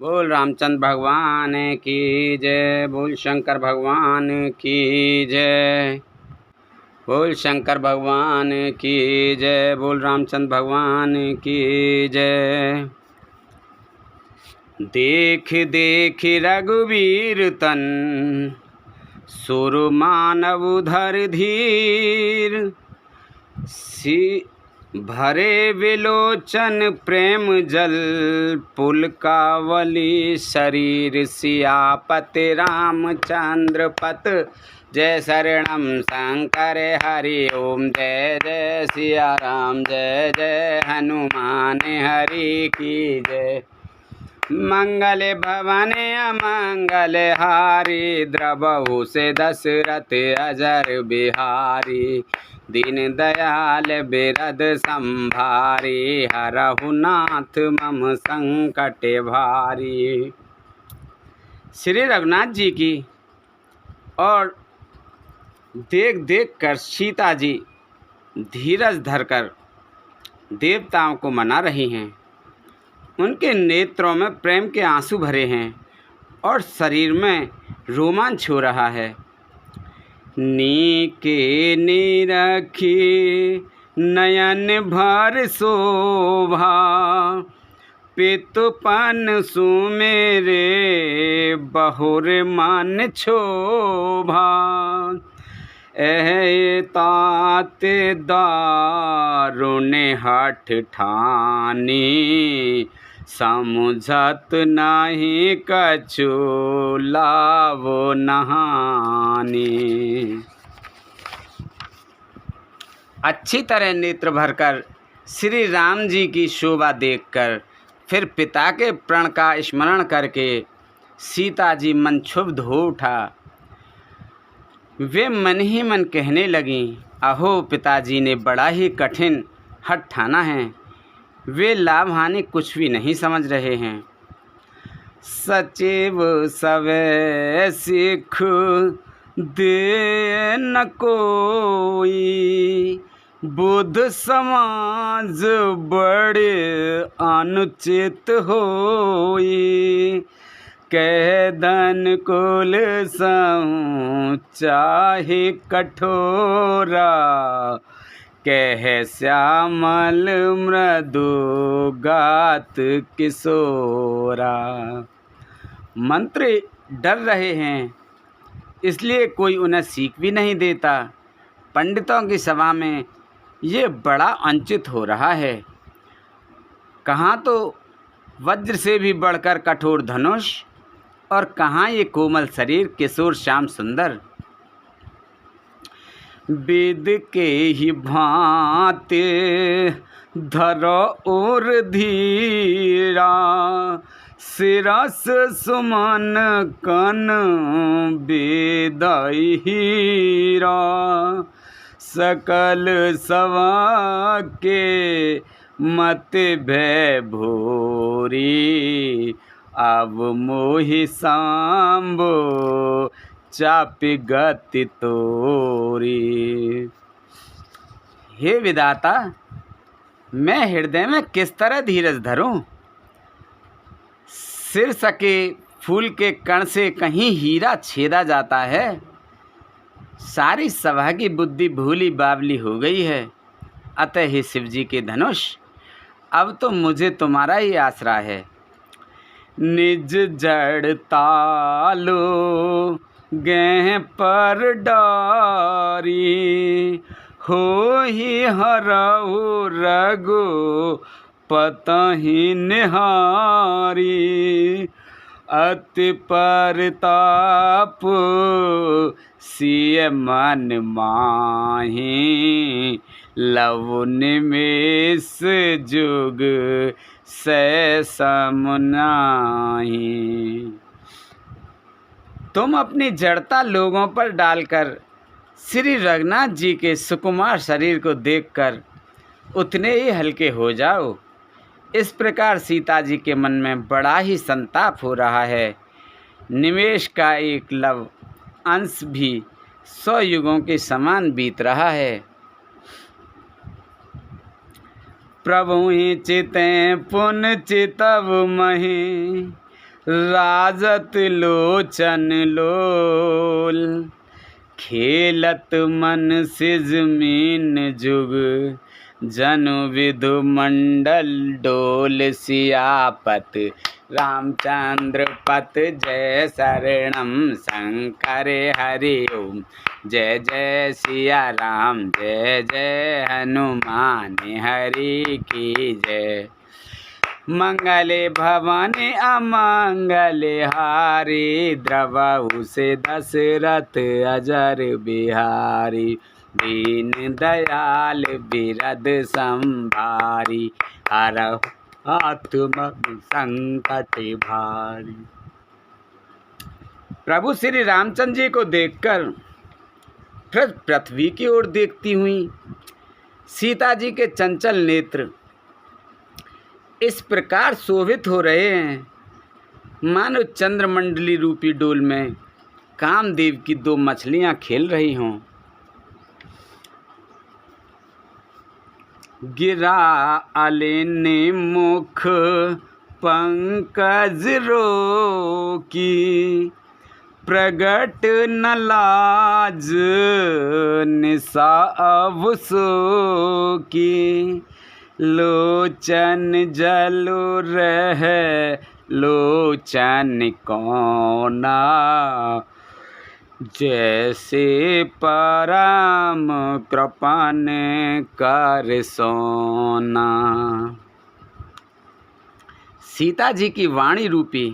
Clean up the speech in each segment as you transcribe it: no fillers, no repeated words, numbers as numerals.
बोल रामचंद्र भगवान की जय। बोल शंकर भगवान की जय। बोल शंकर भगवान की जय। बोल रामचंद्र भगवान की जय। देख देख रघुवीर तन, सुर मानव धर धीर। भरे विलोचन प्रेम जल, पुलकावली शरीर। सियापति रामचंद्र पत, जय शरणम शंकर हरि ओम। जय जय सिया राम, जय जय हनुमान हरि की जय। मंगल भवन अमंगल हारी, द्रवहु से दशरथ अजर बिहारी। दीन दयाल बिरद संभारी, हरहु नाथ मम संकट भारी। श्री रघुनाथ जी की और देख देख कर सीता जी धीरज धरकर देवताओं को मना रही हैं। उनके नेत्रों में प्रेम के आंसू भरे हैं और शरीर में रोमांच हो रहा है। नीके निरखी नयन भर शोभा, पितुपन सुमेरे बहुर मन क्षोभा। तात दारुण हठ ठानी, समुझत नहीं कछु लावो नहानी। अच्छी तरह नेत्र भरकर श्री राम जी की शोभा देखकर फिर पिता के प्रण का स्मरण करके सीता जी मन क्षुब्ध हो उठा। वे मन ही मन कहने लगीं, अहो पिताजी ने बड़ा ही कठिन हठ ठाना है। वे लाभ हानि कुछ भी नहीं समझ रहे हैं। सचिव सवे सिख दे न कोई, बुद्ध समाज बड़े अनुचित होई। कह धन कुल सऊँ चाहे कठोरा, कह श्यामल मृदु गात किशोरा। मंत्री डर रहे हैं, इसलिए कोई उन्हें सीख भी नहीं देता। पंडितों की सभा में ये बड़ा अनुचित हो रहा है। कहाँ तो वज्र से भी बढ़कर कठोर धनुष, और कहाँ ये कोमल शरीर किशोर श्याम सुंदर। वेद के ही भांति धरो और धीरा, शिरस सुमन कन बेदई हीरा। सकल सवा के मत भय भोरी, अब मोहि सांबो चापि गति तोरी। हे विधाता, मैं हृदय में किस तरह धीरज धरूं। सिर सके फूल के कण से कहीं हीरा छेदा जाता है। सारी सभा की बुद्धि भूली बावली हो गई है। अतः हे शिव जी के धनुष, अब तो मुझे तुम्हारा ही आसरा है। निज जड़ तालो गेह पर डारी, हो ही हरहु रघु पतहि निहारी। अति परताप सिय मन माही, लव निमेष जुग सै सम नाहि। तुम अपनी जड़ता लोगों पर डालकर श्री रघुनाथ जी के सुकुमार शरीर को देखकर उतने ही हल्के हो जाओ। इस प्रकार सीता जी के मन में बड़ा ही संताप हो रहा है। निमेष का एक लव अंश भी 100 युगों के समान बीत रहा है। प्रभु ही चितें पुन चितव मही, राजत लोचन लोल, खेलत मन सिज मीन जुग, जनु विधु मंडल डोल। सियापत रामचंद्र पत जय शरणम शंकर हरि ओम। जय जय सिया राम जय जय हनुमान हरि की जय। मंगले भवानी अमंगले हारी, द्रवहु से दशरथ अजर बिहारी। दीन दयाल बिरद संभारी, हरहु आत्म संकट भारी। प्रभु श्री रामचंद्र जी को देखकर फिर पृथ्वी की ओर देखती हुई सीता जी के चंचल नेत्र इस प्रकार शोभित हो रहे हैं, मानो चंद्रमंडली रूपी डोल में कामदेव की दो मछलियां खेल रही हों। गिरा अलेने मुख पंकज रोकी, प्रगट न लाज निसा अवसो की। लोचन जलु रह लोचन कोना, जैसे परम कृपन कर सोना। सीता जी की वाणी रूपी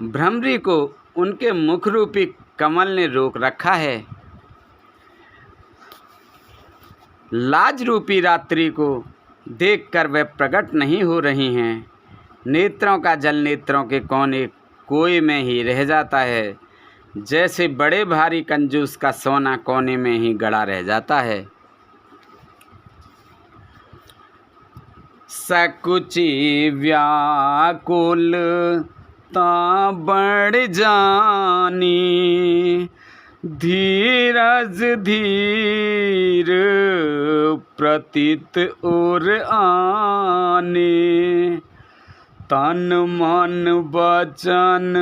भ्रमरी को उनके मुख रूपी कमल ने रोक रखा है। लाज रूपी रात्रि को देखकर वह प्रकट नहीं हो रही हैं। नेत्रों का जल नेत्रों के कोने कोई में ही रह जाता है, जैसे बड़े भारी कंजूस का सोना कोने में ही गड़ा रह जाता है। सकुची व्याकुल ता बढ़ जानी, धीरज धीर प्रतीत उर आने। तन मन बचन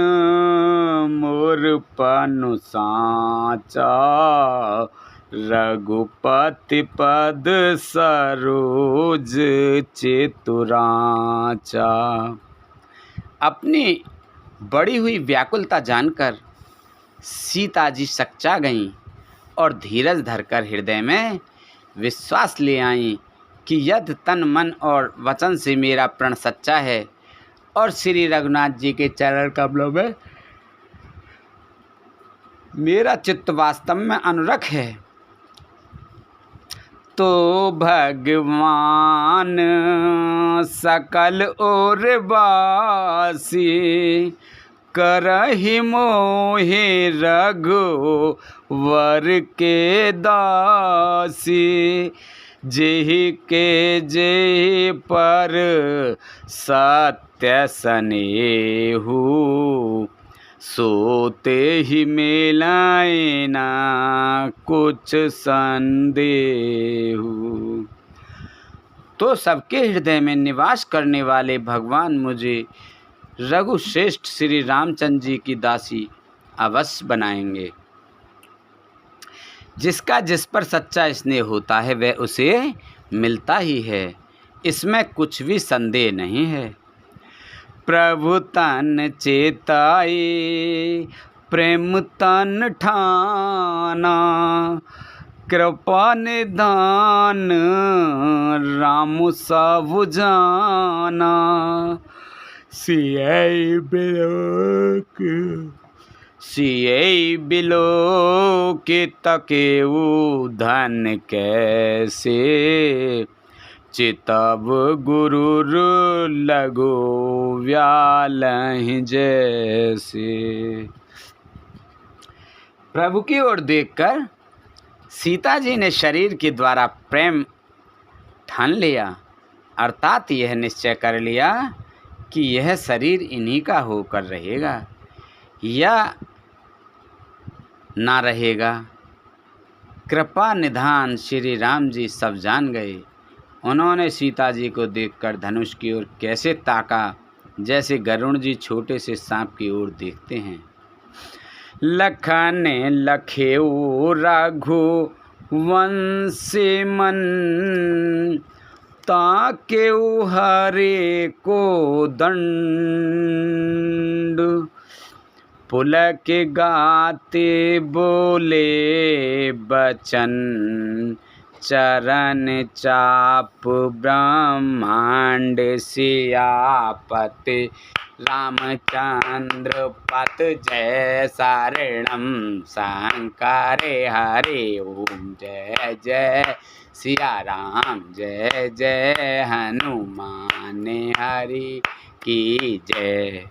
मोर पनु साचा, रघुपति पद सरोज चितुराचा। अपनी बड़ी हुई व्याकुलता जानकर सीता जी सकचा गईं और धीरज धरकर हृदय में विश्वास ले आईं कि यदि तन मन और वचन से मेरा प्रण सच्चा है और श्री रघुनाथ जी के चरण कमलों में मेरा चित्त वास्तव में अनुरक्त है, तो भगवान सकल ओर बासी, करहि मोहि रघुवर के दासी। जेहि के जेहि पर सत्य सनेहु, सोते ही मिलाए ना कुछ संदेहु। तो सबके हृदय में निवास करने वाले भगवान मुझे रघुश्रेष्ठ श्री रामचंद्र जी की दासी अवश्य बनाएंगे। जिसका जिस पर सच्चा स्नेह होता है वह उसे मिलता ही है, इसमें कुछ भी संदेह नहीं है। प्रभु तन चेताई प्रेम तन ठाना, कृपा निधान राम सब जाना। सियई बिलोक तकेऊ धन कैसे, चितब गुरुर लगो व्यालहि जैसे। प्रभु की ओर देखकर सीता जी ने शरीर के द्वारा प्रेम ठान लिया, अर्थात यह निश्चय कर लिया कि यह शरीर इन्हीं का होकर रहेगा या ना रहेगा। कृपा निधान श्री राम जी सब जान गए। उन्होंने सीता जी को देखकर धनुष की ओर कैसे ताका जैसे गरुण जी छोटे से सांप की ओर देखते हैं। लखन लखेऊ रघुवंश मन, ताकेऊ हरे को दंड। पुलक गाते बोले बचन, चरण चाप ब्रह्मांड सियापति। रामचंद्र पत जय शरणम शंकर हरे ओम। जय जय सिया राम, जय जय हनुमान हरि की जय।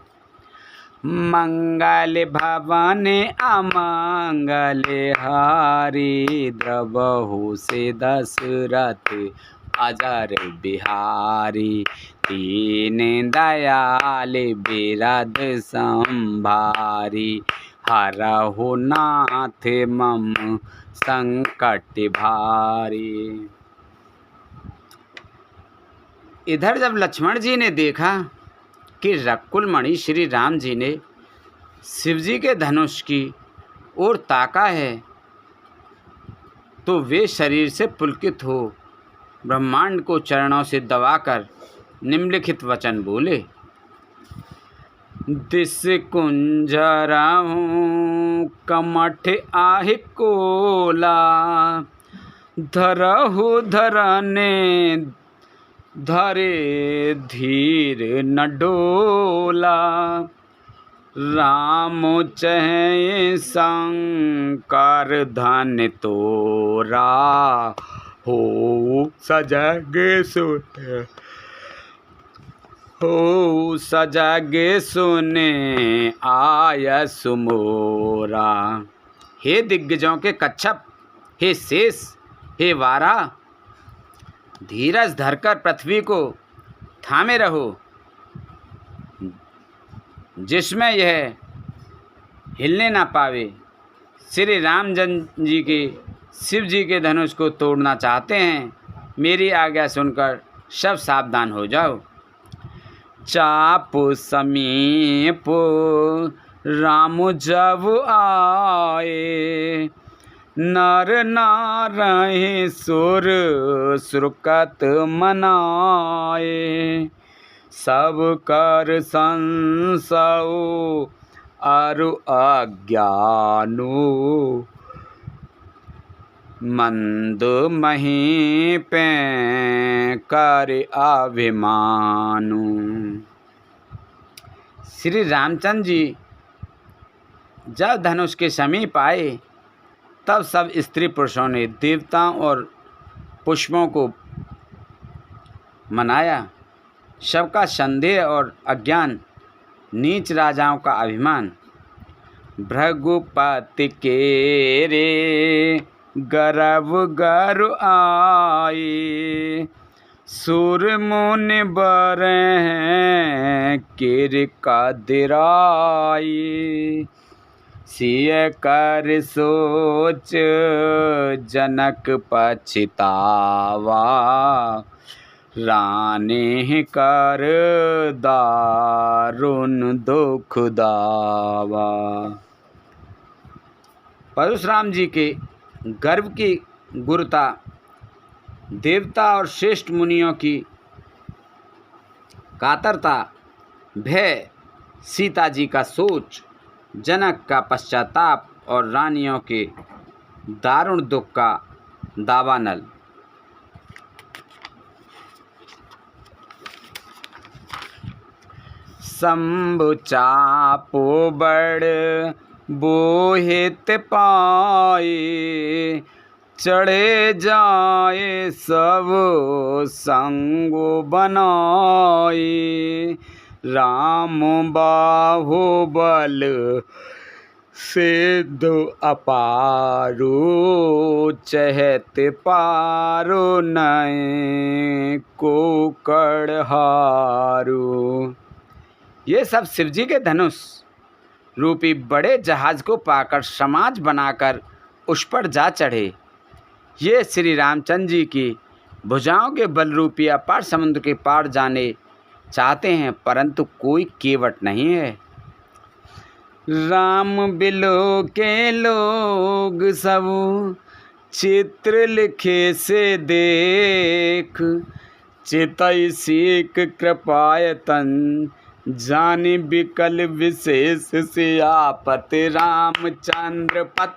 मंगल भवन अमंगल हारी, द्रवहु से दशरथ अजर बिहारी। दीन दयाल बिरद संभारी, हरहु नाथ मम संकट भारी। इधर जब लक्ष्मण जी ने देखा कि रकुल मणि श्री राम जी ने शिव जी के धनुष की ओर ताका है, तो वे शरीर से पुलकित हो ब्रह्मांड को चरणों से दबाकर निम्नलिखित वचन बोले। दिस कुंजरहु कमठ आहि कोला, धरहु धरने धरे धीर न डोला। राम चहे शंकर धन तोरा, हो सजगे सुने, हो सजगे सुने आय सुमोरा। हे दिग्गजों के कच्छप, हे शेष, हे वारा, धीरज धरकर पृथ्वी को थामे रहो, जिसमें यह हिलने ना पावे। श्री रामचंद्र जी के शिव जी के धनुष को तोड़ना चाहते हैं, मेरी आज्ञा सुनकर सब सावधान हो जाओ। चाप समीप राम जब आए, नर नारहि सुर सुरकत मनाए। सब कर संसौ अरु अज्ञानु, मंद मही पे कर अभिमानु। श्री रामचंद्र जी जब धनुष के समीप आए, तब सब स्त्री पुरुषों ने देवताओं और पुष्पों को मनाया। सबका संदेह और अज्ञान, नीच राजाओं का अभिमान। भृगुपति के रे गर्व गर्व आए, सुर मुनि बर हैं किर का दिराई। सिय कर सोच जनक पछतावा, रानी कर दारुण दुख दावा। परशुराम जी के गर्व की गुरुता, देवता और श्रेष्ठ मुनियों की कातरता, भय, सीता जी का सोच, जनक का पश्चाताप और रानियों के दारुण दुख का दावानल। शंभु चापो बड़ बोहित पाए, चढ़े जाए सब संगो बनाए। राम बाहुबल सिद्ध अपारो, चहत पारो नए को कड़हारो। ये सब शिवजी के धनुष रूपी बड़े जहाज को पाकर समाज बनाकर उस पर जा चढ़े। ये श्री रामचंद्र जी की भुजाओं के बल रूपी अपार समुद्र के पार जाने चाहते हैं, परंतु कोई केवट नहीं है। राम बिलो के लोग सब चित्र लिखे से देख, चितई सीख कृपायतन जानि विकल विशेष सियापत। रामचंद्र पत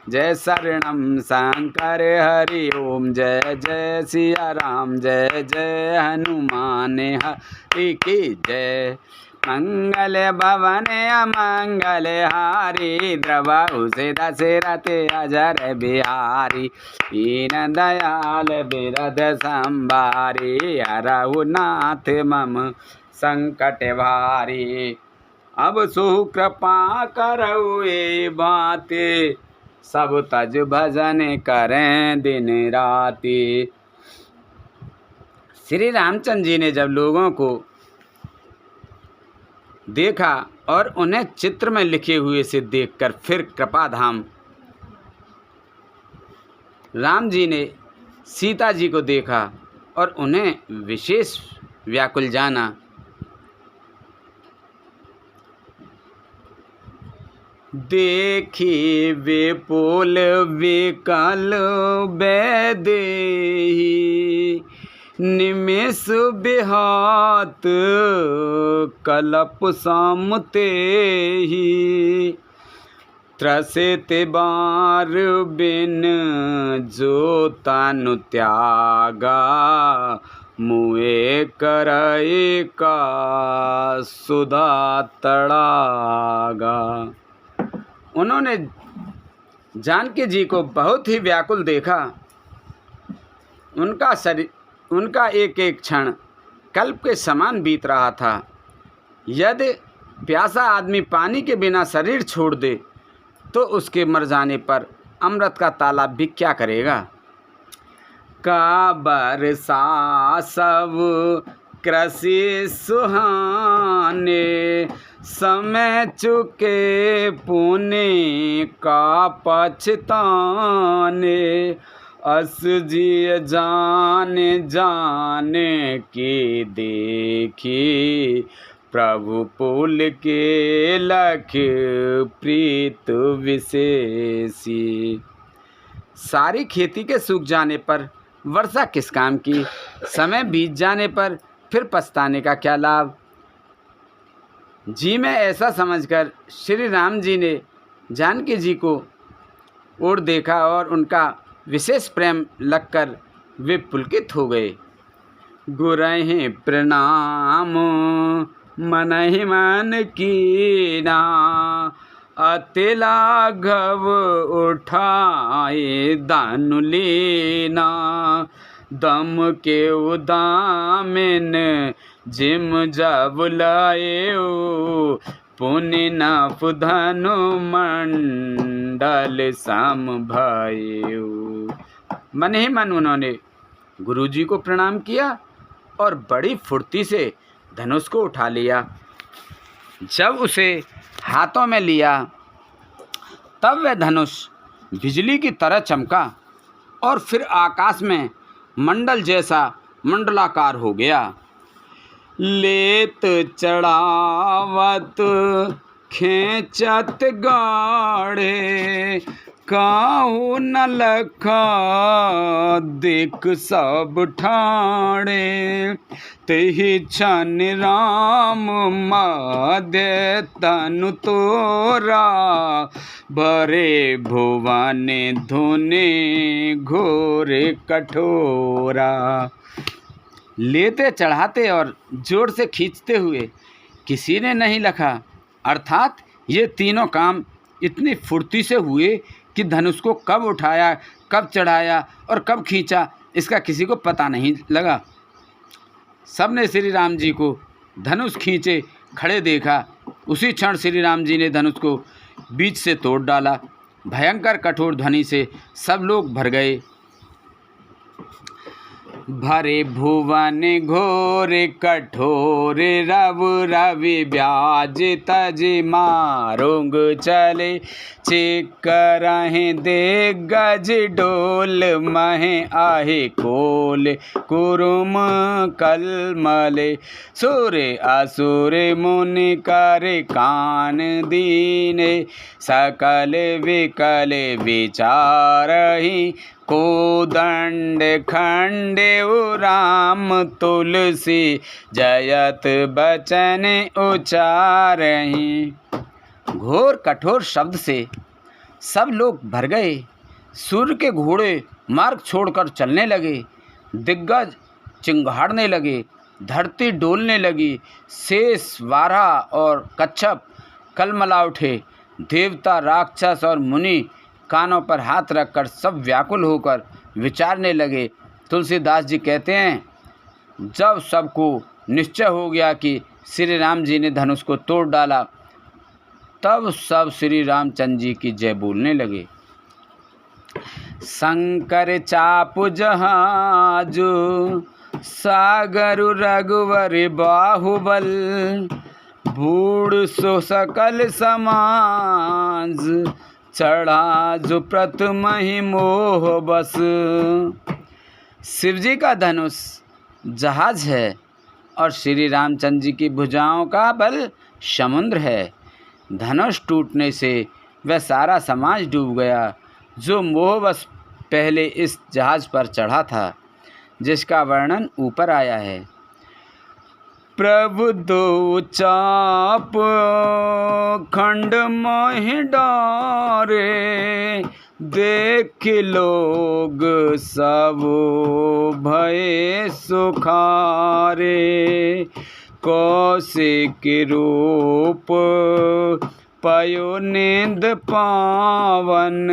जय शरणम शंकर हरि ओम, जय जय सिया राम, जय जय हनुमान हरि की जय। मंगल भवन अमंगल हारी, द्रवहु से दशरथ अजर बिहारी। दीन दयाल बिरद संभारी, हरहु नाथ मम संकट भारी। अब सो कृपा करऊ ए बाते, सब तज भजन करें दिन राति। श्री रामचंद्र जी ने जब लोगों को देखा और उन्हें चित्र में लिखे हुए से देखकर फिर कृपा धाम राम जी ने सीता जी को देखा और उन्हें विशेष व्याकुल जाना। देखी विपुल विकल बेदेही, निमेष बिहात कलप सामते ही। त्रसित बार बिन जो तनु त्यागा, मुए करए का सुधा तड़ागा। उन्होंने जानकी जी को बहुत ही व्याकुल देखा। उनका शरीर, उनका एक एक क्षण कल्प के समान बीत रहा था। यदि प्यासा आदमी पानी के बिना शरीर छोड़ दे तो उसके मर जाने पर अमृत का तालाब भी क्या करेगा। का बरसा सब कृषि सुहाने, समय चुके पुण्य का पछताने। अस जी जाने जाने की देखी, प्रभु पुल के लख प्रीत विशेषी। सारी खेती के सूख जाने पर वर्षा किस काम की, समय बीत जाने पर फिर पछताने का क्या लाभ। जी में ऐसा समझकर श्री राम जी ने जानकी जी को ओर देखा और उनका विशेष प्रेम लगकर वे पुलकित हो गए। गुरहि प्रणाम मनहि मन कीना, अति लाघव उठाए दानु लीना। दम के उदामिन जिम जब लायो, पुण्य नफ धनु मंडल सम भयो। मन ही मन उन्होंने गुरुजी को प्रणाम किया और बड़ी फुर्ती से धनुष को उठा लिया। जब उसे हाथों में लिया तब वह धनुष बिजली की तरह चमका और फिर आकाश में मंडल जैसा मंडलाकार हो गया। लेत चढ़ावत खेचत गाढ़े, काहू न लखा देख सब ठाणे। तेहि क्षण राम मध्य तनु तोरा, भरे भुवन धुने घोर कठोरा। लेते चढ़ाते और जोर से खींचते हुए किसी ने नहीं लखा, अर्थात ये तीनों काम इतनी फुर्ती से हुए कि धनुष को कब उठाया, कब चढ़ाया और कब खींचा इसका किसी को पता नहीं लगा। सबने श्री राम जी को धनुष खींचे खड़े देखा। उसी क्षण श्री राम जी ने धनुष को बीच से तोड़ डाला। भयंकर कठोर ध्वनि से सब लोग भर गए। भरे भुवन घोर कठोर रव रवि ब्याज तज मारुंग चले चिकरहि दे गज डोल महे आहे कोल कुरुम कलमले सुर असुर मुनि कर कान दीने सकल विकल विचारहि कोदंड खंड राम तुलसी जयत बचन उचारहि। घोर कठोर शब्द से सब लोग भर गए। सूर्य के घोड़े मार्ग छोड़कर चलने लगे, दिग्गज चिंगाड़ने लगे, धरती डोलने लगी, शेष वारा और कच्छप कलमला उठे। देवता राक्षस और मुनि कानों पर हाथ रखकर सब व्याकुल होकर विचारने लगे। तुलसीदास जी कहते हैं, जब सबको निश्चय हो गया कि श्री राम जी ने धनुष को तोड़ डाला, तब सब श्री रामचंद्र जी की जय बोलने लगे। शंकर चाप जहाजु सागर रघुवर बाहुबल बूढ़ सो सकल समाज चढ़ा जो प्रथम ही मोह बस। शिव जी का धनुष जहाज है और श्री रामचंद्र जी की भुजाओं का बल समुद्र है। धनुष टूटने से वह सारा समाज डूब गया जो मोहवश पहले इस जहाज पर चढ़ा था, जिसका वर्णन ऊपर आया है। प्रभु दो चाप खंड मोहि डारे देख लोग सब भय सुखारे। कौशिक रूप पयो नींद पावन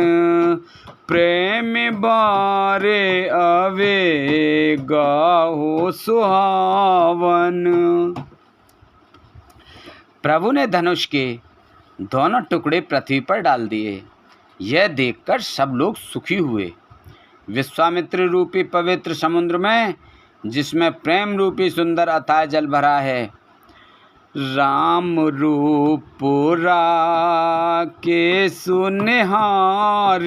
प्रेम बारे अवे गाहो सुहावन। प्रभु ने धनुष के दोनों टुकड़े पृथ्वी पर डाल दिए। यह देखकर सब लोग सुखी हुए। विश्वामित्र रूपी पवित्र समुद्र में, जिसमें प्रेम रूपी सुंदर अथाह जल भरा है, राम रूप के सुनिहारी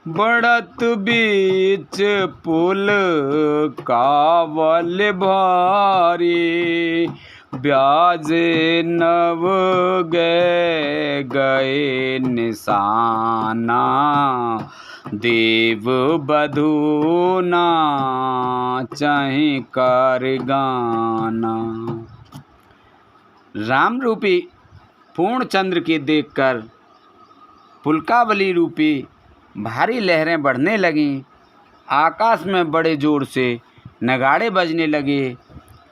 बढ़त बीच पुल कावल भारी। ब्याज नव गए निशाना देव बधू ना चाहे कर गाना। राम रूपी पूर्ण चंद्र की देखकर पुलकावली रूपी भारी लहरें बढ़ने लगीं। आकाश में बड़े जोर से नगाड़े बजने लगे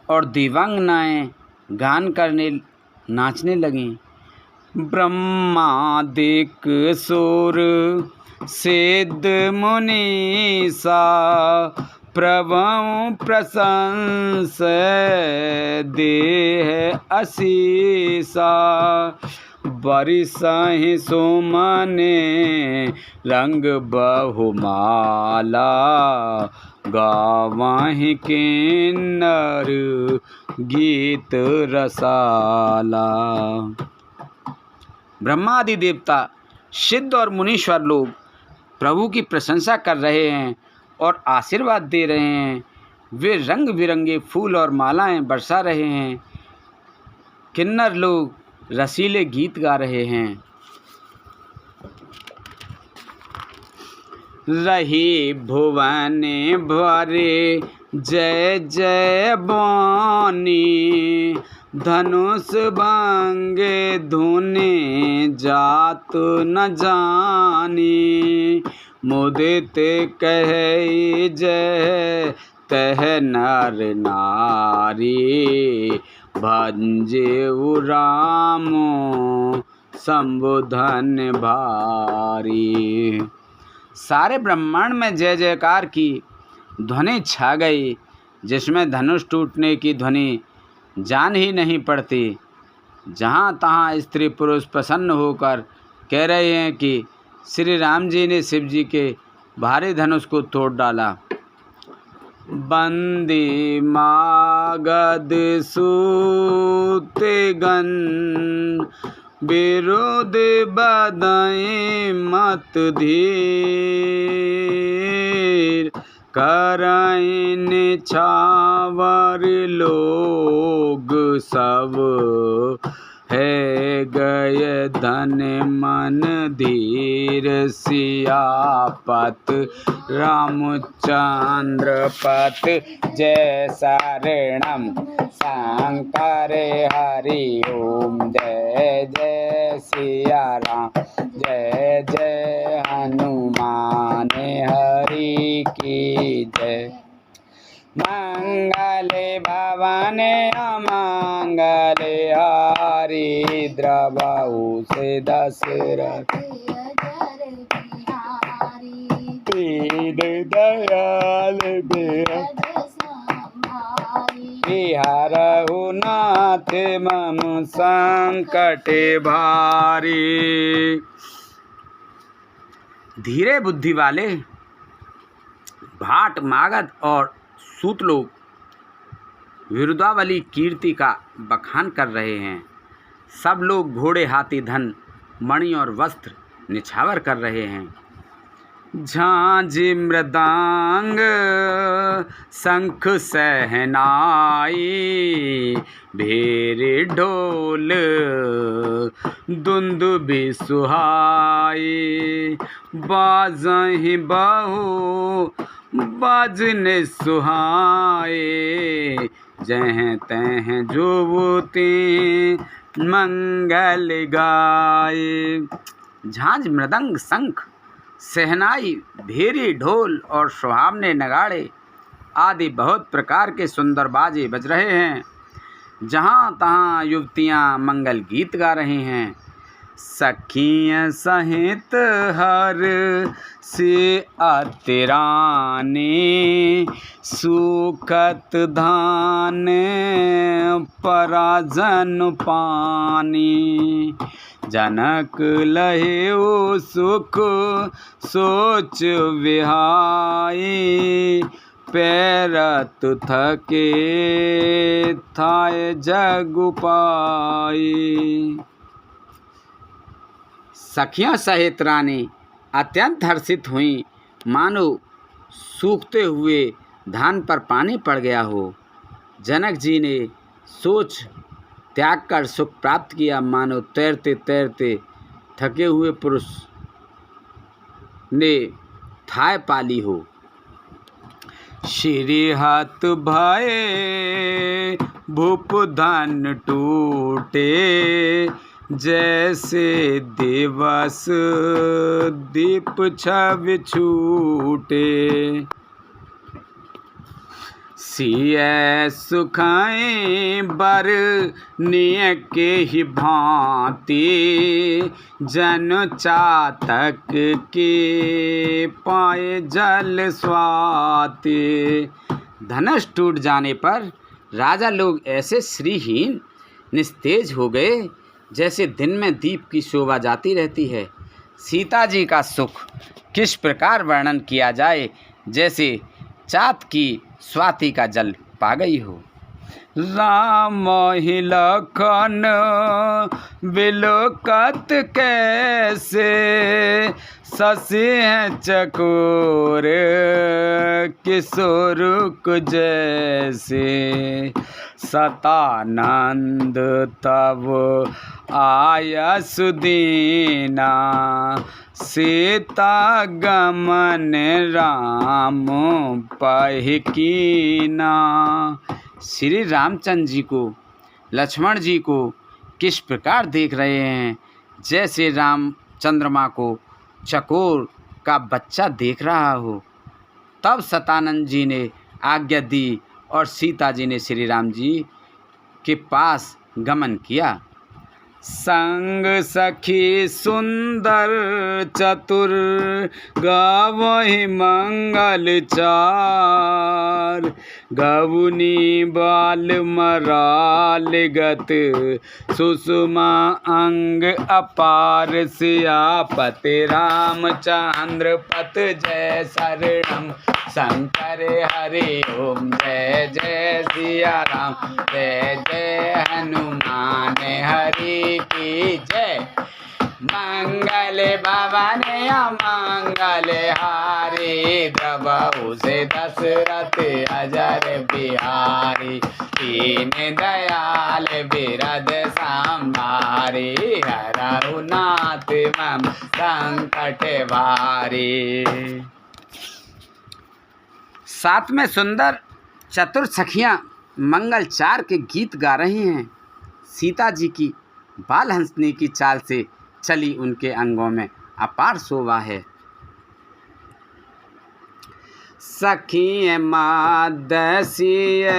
और दिव्यांगनाएं गान करने नाचने लगीं। ब्रह्मादिक सुर सिद्ध मुनीसा प्रभु प्रशंस देह असीसा। बरिसहि सुमने रंग बहुमाला गावहि किन्नर गीत रसाला। ब्रह्मादि देवता सिद्ध और मुनीश्वर लोग प्रभु की प्रशंसा कर रहे हैं और आशीर्वाद दे रहे हैं। वे रंग बिरंगे फूल और मालाएं बरसा रहे हैं। किन्नर लोग रसीले गीत गा रहे हैं। रही भुवन भरे जय जय बानी धनुष भंगे धुने जात न जानी। मुदित कहे जय तह नर नारी भंजे राम संबोधन भारी। सारे ब्रह्मांड में जय जयकार की ध्वनि छा गई, जिसमें धनुष टूटने की ध्वनि जान ही नहीं पड़ती। जहाँ तहाँ स्त्री पुरुष प्रसन्न होकर कह रहे हैं कि श्री राम जी ने शिव जी के भारी धनुष को तोड़ डाला। बंदी मागध सूतगन विरोध बदई मत धीर करैन छावर लोग सब है गय धन मन धीर सियापत रामचंद्र पत जय शरणम शंकर हरि ओम जय जय सिया राम जय जय हनुमान हरि की जय। मंगले भवन अमंगले हरि द्रवहु से दशरथ दीन दयाल बिहारहु नाथ मम संकट भारी। धीरे बुद्धि वाले भाट मागध और सूत लोग विरुदावली कीर्ति का बखान कर रहे हैं। सब लोग घोड़े हाथी धन मणि और वस्त्र निछावर कर रहे हैं। झांझ मृदांग शंख सहनाई भेरी ढोल दुंदुभि सुहाई बाजहि बहु बाजने सुहाए जह तह जोते मंगल गाए। झांझ मृदंग शंख सहनाई भेरी ढोल और सुहावने नगाड़े आदि बहुत प्रकार के सुंदर बाजे बज रहे हैं। जहाँ तहाँ युवतियाँ मंगल गीत गा रही हैं। सखियाँ सहित हर से अतिरानी सुखत धान पराजन पानी जनक लहे ओ सुख सोच विहाई पैरत थके थाय जग पाई। सखियां सहित रानी अत्यंत हर्षित हुई मानो सूखते हुए धान पर पानी पड़ गया हो। जनक जी ने सोच त्याग कर सुख प्राप्त किया मानो तैरते तैरते थके हुए पुरुष ने थाय पाली हो। श्री हाथ भये भूप धन टूटे जैसे दिवस दीप छवि छूटे सिय सुखाए बर निय के ही भांति जन चातक के पाए जल स्वाति। धनुष टूट जाने पर राजा लोग ऐसे श्रीहीन निस्तेज हो गए जैसे दिन में दीप की शोभा जाती रहती है। सीता जी का सुख किस प्रकार वर्णन किया जाए, जैसे चात की स्वाति का जल पा गई हो। राम ही लखन बिलोकत कैसे ससी हैं चकोर किशोरुक जैसे सतानंद तब आया सुदीना सीता गमन राम पहिकीना। श्री रामचंद्र जी को लक्ष्मण जी को किस प्रकार देख रहे हैं, जैसे राम चंद्रमा को चकोर का बच्चा देख रहा हो। तब सतानंद जी ने आज्ञा दी और सीता जी ने श्री राम जी के पास गमन किया। संग सखी सुंदर चतुर गावहि मंगल चार। गवनी बाल मराल गत सुषमा अंग अपार। सियापति रामचंद्र पत जय शरणम शंकर हरि ओम। जय जय सिया राम जय जय हनुमान हरि की जय। मंगल भवन अमंगल हारी। द्रवहु से दशरथ अजर बिहारी। दीन दयाल बिरद संभारी। हरहु नाथ मम संकट भारी। साथ में सुंदर चतुर सखियां मंगलचार के गीत गा रही हैं। सीता जी की बाल हंसने की चाल से चली उनके अंगों में अपार शोभा है। सखिए मादसिय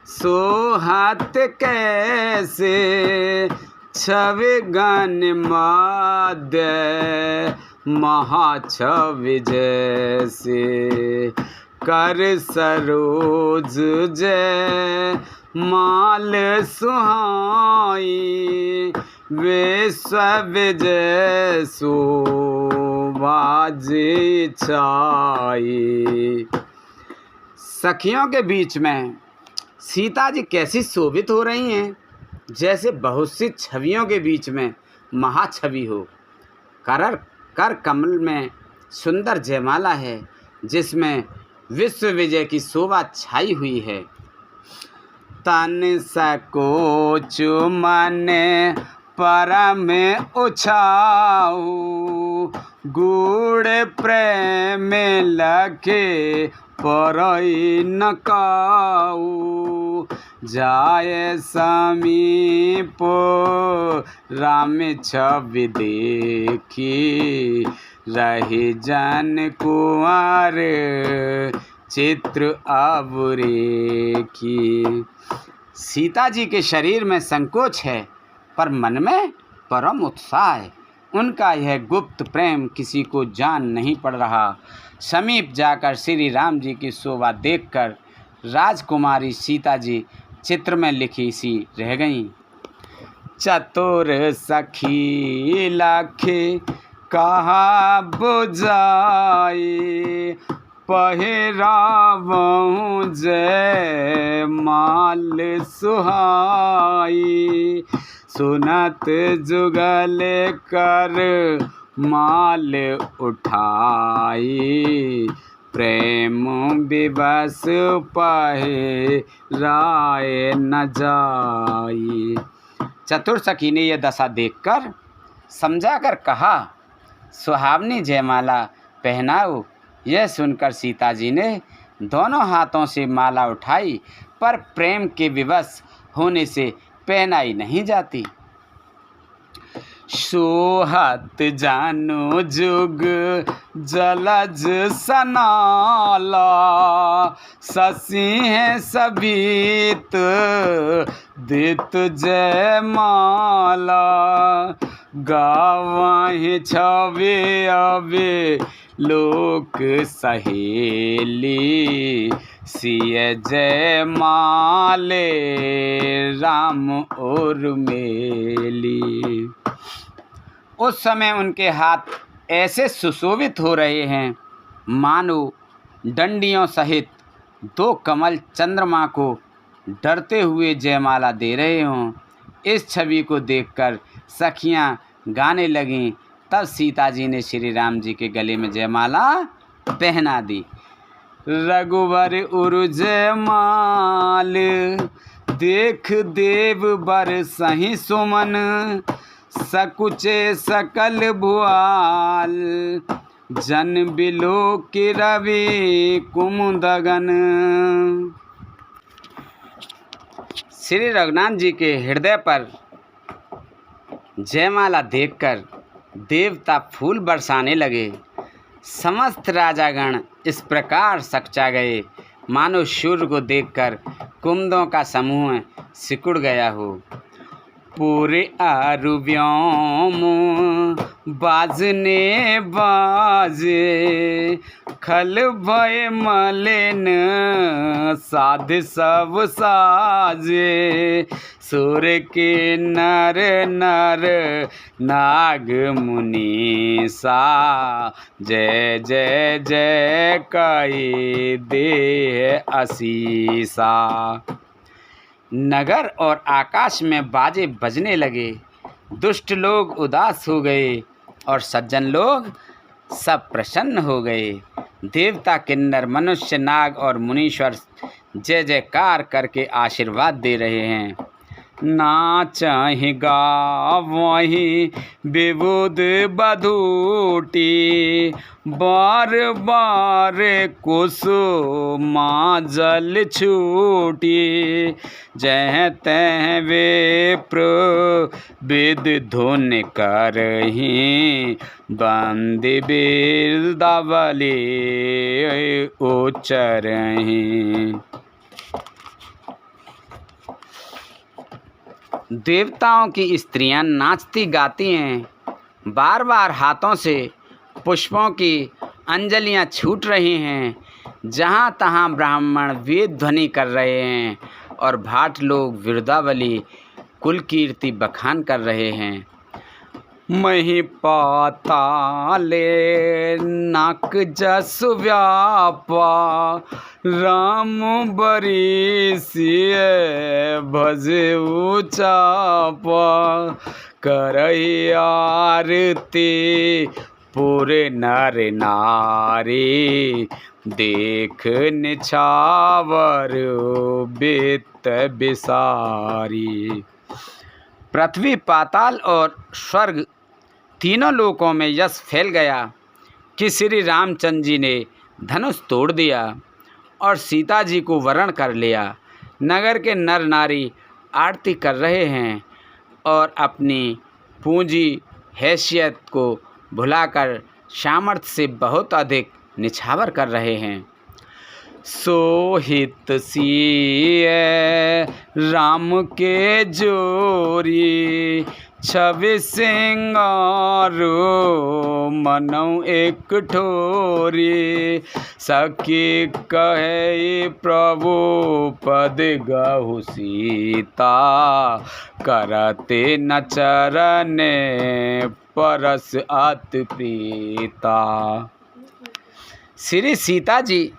सोहत कैसे छवि गण माद महाछवि जैसे। कर सरोज जय माल सुहाई। विश्व विजय शोभा छाई। सखियों के बीच में सीता जी कैसी शोभित हो रही हैं, जैसे बहुत सी छवियों के बीच में महाछवि हो। कर कमल में सुंदर जयमाला है, जिसमें विश्व विजय की शोभा छाई हुई है। तन सकोच मन परम उछाऊ। गूढ़ प्रेम लखे परई न काऊ। जाय समीप राम छवि देखी। रही जन कुंवर चित्र अब रेखी। सीता जी के शरीर में संकोच है, पर मन में परम उत्साह है। उनका यह गुप्त प्रेम किसी को जान नहीं पड़ रहा। समीप जाकर श्री राम जी की शोभा देखकर राजकुमारी सीता जी चित्र में लिखी सी रह गईं। चतुर सखी लाखे कहा बुझाई। पहिरावहु जय माल सुहाई। सुनत जुगल कर माल उठाई। प्रेम विवश पहिराए न जाई। चतुर सखी ने यह दशा देखकर समझाकर कहा, सुहावनी जयमाला पहनाओ। यह सुनकर सीता जी ने दोनों हाथों से माला उठाई, पर प्रेम के विवश होने से पहनाई नहीं जाती। सोहत जानो जुग जलज सनाला। ससिह सबीत दित जयमाला। गावहि छवि अबे लोक सहेली। सिय जय माले राम और मेली। उस समय उनके हाथ ऐसे सुशोभित हो रहे हैं मानो डंडियों सहित दो कमल चंद्रमा को डरते हुए जयमाला दे रहे हों। इस छवि को देखकर सखियां गाने लगीं। तब सीता जी ने श्री राम जी के गले में जयमाला पहना दी। रघुवर उरु जयमाल देख देव बर सही सुमन। सकुचे सकल भुआल जन बिलो की रवि कुमुदगन। श्री रघुनाथ जी के हृदय पर जयमाला देखकर देवता फूल बरसाने लगे। समस्त राजागण इस प्रकार सकचा गए मानो सूर्य को देखकर कुमुदों का समूह सिकुड़ गया हो। पूरे आरु व्योम बाजने बाजे, खल भय मलिन साध सब साजे। सुर के नर नर नाग मुनि सा, जय जय जय कई देह असीसा। नगर और आकाश में बाजे बजने लगे। दुष्ट लोग उदास हो गए और सज्जन लोग सब प्रसन्न हो गए। देवता, किन्नर, मनुष्य, नाग और मुनीश्वर जय जयकार करके आशीर्वाद दे रहे हैं। नाचहि गावहि विबुध बधूटी, बार बार कुसुमा जल छूटी। जह तह विप्र विद धुन करहि, बंदि बिरदावली उच्चरहि। देवताओं की स्त्रियां नाचती गाती हैं, बार बार हाथों से पुष्पों की अंजलियां छूट रही हैं। जहाँ तहाँ ब्राह्मण वेद ध्वनि कर रहे हैं और भाट लोग बिरदावली कुल कीर्ति बखान कर रहे हैं। मही पाताले नाक जस व्यापा, राम बरीसिय भजे उचापा। करई आरती पूरे नर नारी, देख निछावर बित बिसारी। पृथ्वी, पाताल और स्वर्ग तीनों लोकों में यश फैल गया कि श्री रामचंद्र जी ने धनुष तोड़ दिया और सीता जी को वरण कर लिया। नगर के नर नारी आरती कर रहे हैं और अपनी पूंजी हैसियत को भुलाकर सामर्थ्य से बहुत अधिक निछावर कर रहे हैं। सोहित सिय राम के जोरी, छवि सिंगारो मनौ एक ठोरी। सखी कहे प्रभु पद गहु सीता, करते न चरण परस अति प्रीता। श्री सीता जी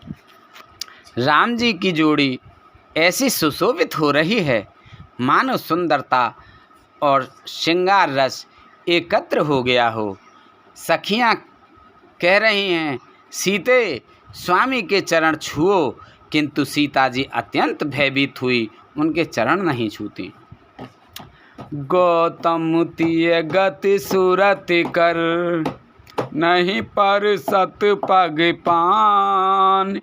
राम जी की जोड़ी ऐसी सुशोभित हो रही है मानो सुंदरता और श्रृंगार रस एकत्र हो गया हो। सखियां कह रही हैं, सीते स्वामी के चरण छुओ, किंतु सीता जी अत्यंत भयभीत हुई, उनके चरण नहीं छूती। गौतम तिय गति सुरति कर, नहीं पर सत पग पान।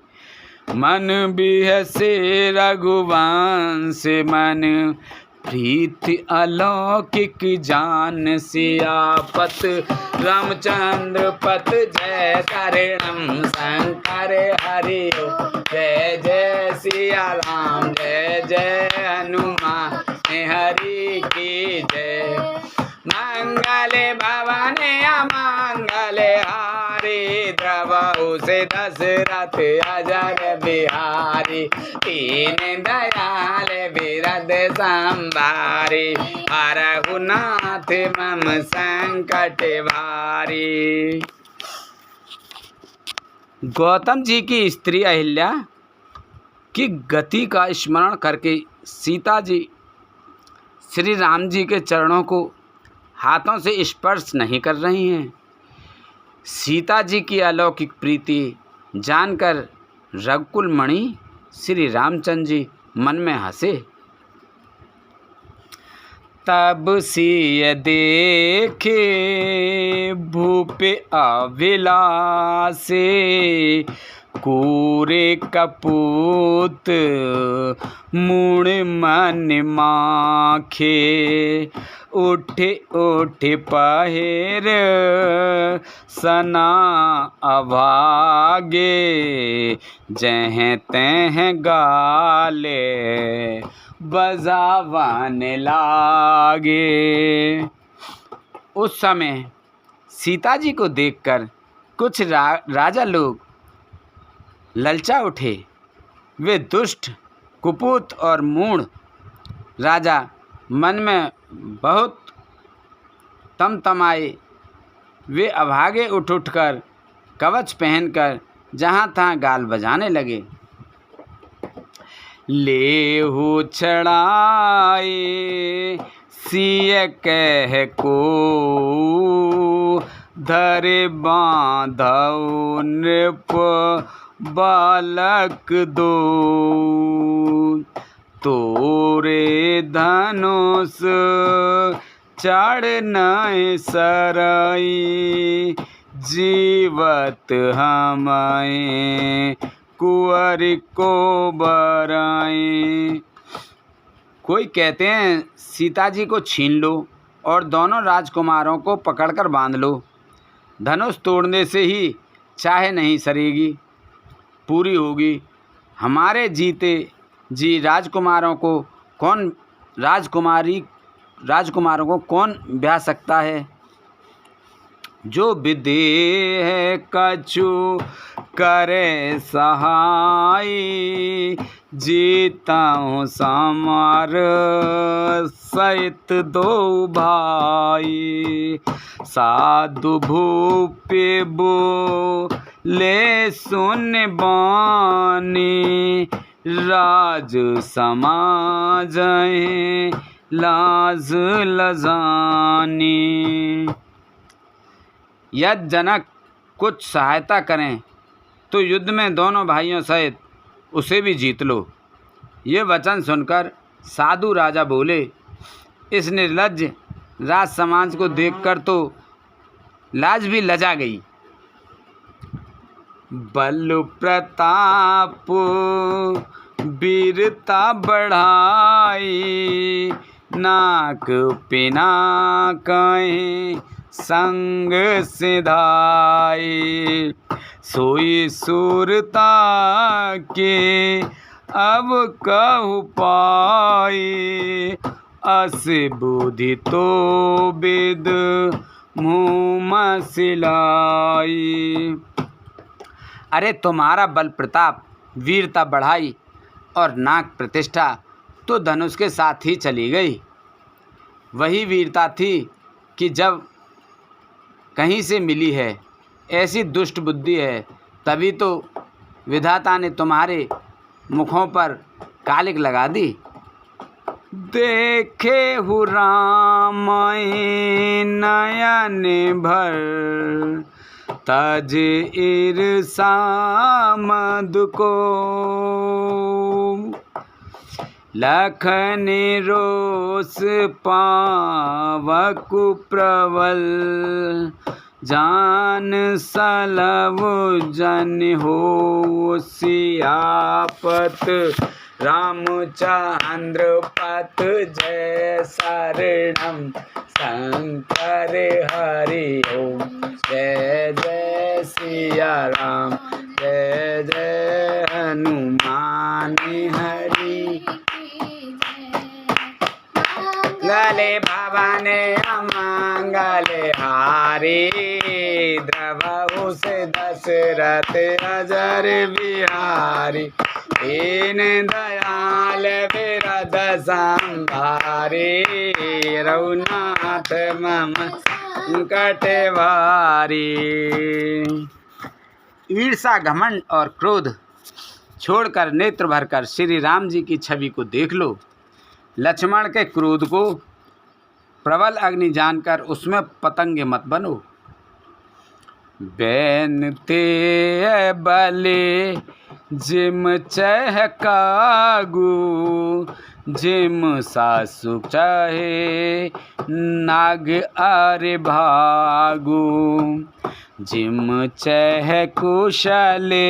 मन बिहसे रघुवंश मन, प्रीति अलौकिक जान। सियापत रामचंद्र पत, जय करे राम शंकर हरि। जय जय सिया राम, जय जय हनुमान हरि की जय। मंगले भवने अमंगले हारी, द्रवहु से दशरथ अजर बिहारी। दीन दयाल बिरद संभारी, हरहु नाथ मम संकट भारी। गौतम जी की स्त्री अहिल्या की गति का स्मरण करके सीता जी श्री राम जी के चरणों को हाथों से स्पर्श नहीं कर रही हैं। सीता जी की अलौकिक प्रीति जानकर रघुकुल मणि श्री रामचंद्र जी मन में हंसे। तब सिय देखे भूपे अभिलाषे, कूरे कपूत मूण मन माखे। उठे उठे पहेर सना अभागे, जह तह गाले बजावाने लागे। उस समय सीता जी को देखकर कुछ राजा लोग ललचा उठे। वे दुष्ट, कुपूत और मूढ़ राजा मन में बहुत तमतमाए। वे अभागे उठकर कवच पहनकर जहाँ तहाँ गाल बजाने लगे। लेहु चढ़ाए सिय कह को, धरे बांधौ नृप बालक दो। तोरे धनुष चढ़ नहीं सरई, जीवत हमें कुंवर को बराई। कोई कहते हैं सीता जी को छीन लो और दोनों राजकुमारों को पकड़कर बांध लो। धनुष तोड़ने से ही चाहे नहीं सरेगी पूरी होगी। हमारे जीते जी राजकुमारों को कौन ब्याह सकता है। जो विदेह कछु करे सहाय, जीताऊँ समार सहित दो भाई। साधु भूपे बो ले सुन बानी, राज समाज लाज लजानी। यदि जनक कुछ सहायता करें तो युद्ध में दोनों भाइयों सहित उसे भी जीत लो। ये वचन सुनकर साधु राजा बोले। इस निर्लज्ज राज समाज को देखकर तो लाज भी लजा गई। बल प्रताप वीरता बढ़ाई, नाक पिना कहीं संग सिधाई। सोई सूरता के अब कहु पाई, अस बुद्धि तो विद मुँह सिलाई। अरे तुम्हारा बल प्रताप, वीरता बढ़ाई और नाक प्रतिष्ठा तो धनुष के साथ ही चली गई। वही वीरता थी कि जब कहीं से मिली है। ऐसी दुष्ट बुद्धि है, तभी तो विधाता ने तुम्हारे मुखों पर कालिक लगा दी। देखे हु राम नयन भर, तज ईर्षा मद को। लखन रोष पावकु प्रबल, जान सलव जन हो सियापत। रामचंद्र पथ जय शरणम, शंकर हरि ओम। जय जय सिया राम, जय जय हनुमान हरि। गले भवन अमंगल हारी, द्रवहु से दशरथ अजर बिहारी। दीन दयाल बिरद संभारी, रघुनाथ मम संकट भारी। ईर्षा, घमंड और क्रोध छोड़कर नेत्र भरकर श्री राम जी की छवि को देख लो। लक्ष्मण के क्रोध को प्रबल अग्नि जानकर उसमें पतंगे मत बनो। बैनते बले जिम चहकागू, जिम सासु चाहे नाग आरे भागू। जिम चह कुशले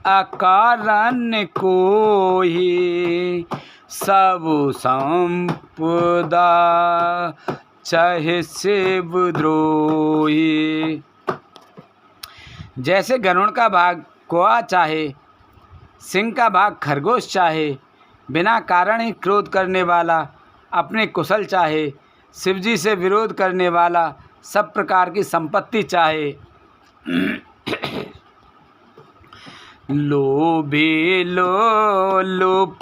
अकारण कोही, सब संपदा चाहे शिव द्रोही। जैसे गरुड़ का भाग कौआ चाहे, सिंह का भाग खरगोश चाहे, बिना कारण ही क्रोध करने वाला अपने कुशल चाहे, शिवजी से विरोध करने वाला सब प्रकार की संपत्ति चाहे। लोभी लोलुप